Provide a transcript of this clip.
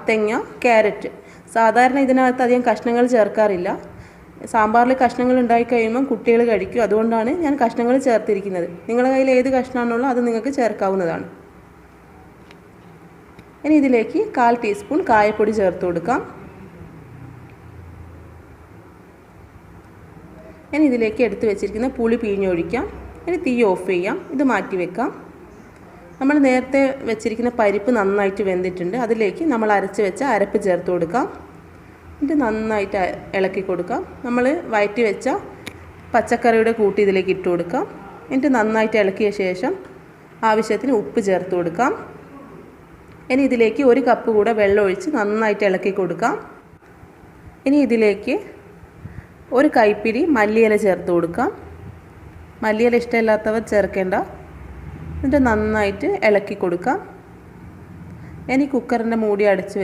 മത്തങ്ങ, ക്യാരറ്റ്. സാധാരണ ഇതിനകത്ത് അധികം കഷ്ണങ്ങൾ ചേർക്കാറില്ല. സാമ്പാറിൽ കഷ്ണങ്ങൾ ഉണ്ടായി കഴിയുമ്പം കുട്ടികൾ കഴിക്കും. അതുകൊണ്ടാണ് ഞാൻ കഷ്ണങ്ങൾ ചേർത്തിരിക്കുന്നത്. നിങ്ങളുടെ കയ്യിൽ ഏത് കഷ്ണമാണുള്ളോ അത് നിങ്ങൾക്ക് ചേർക്കാവുന്നതാണ്. ഇനി ഇതിലേക്ക് 1/4 ടീസ്പൂൺ കായപ്പൊടി ചേർത്ത് കൊടുക്കാം. ഇനി ഇതിലേക്ക് എടുത്ത് വെച്ചിരിക്കുന്ന പുളി പിഴിഞ്ഞൊഴിക്കാം. ഇനി തീ ഓഫ് ചെയ്യാം. ഇത് മാറ്റി വെക്കാം. നമ്മൾ നേരത്തെ വെച്ചിരിക്കുന്ന പരിപ്പ് നന്നായിട്ട് വെന്തിട്ടുണ്ട്. അതിലേക്ക് നമ്മൾ അരച്ച് വെച്ച അരപ്പ് ചേർത്ത് കൊടുക്കാം. എന്നിട്ട് നന്നായിട്ട് ഇളക്കി കൊടുക്കാം. നമ്മൾ വഴറ്റി വെച്ച പച്ചക്കറിയുടെ കൂട്ടി ഇതിലേക്ക് ഇട്ട് കൊടുക്കാം. എന്നിട്ട് നന്നായിട്ട് ഇളക്കിയ ശേഷം ആവശ്യത്തിന് ഉപ്പ് ചേർത്ത് കൊടുക്കാം. ഇനി ഇതിലേക്ക് 1 കപ്പ് കൂടെ വെള്ളം ഒഴിച്ച് നന്നായിട്ട് ഇളക്കി കൊടുക്കാം. ഇനി ഇതിലേക്ക് 1 കൈപ്പിടി മല്ലിയില ചേർത്ത് കൊടുക്കാം. മല്ലിയില ഇഷ്ടമില്ലാത്തവർ ചേർക്കേണ്ട. എന്നിട്ട് നന്നായിട്ട് ഇളക്കി കൊടുക്കാം. ഇനി കുക്കറിൻ്റെ മൂടി അടച്ച്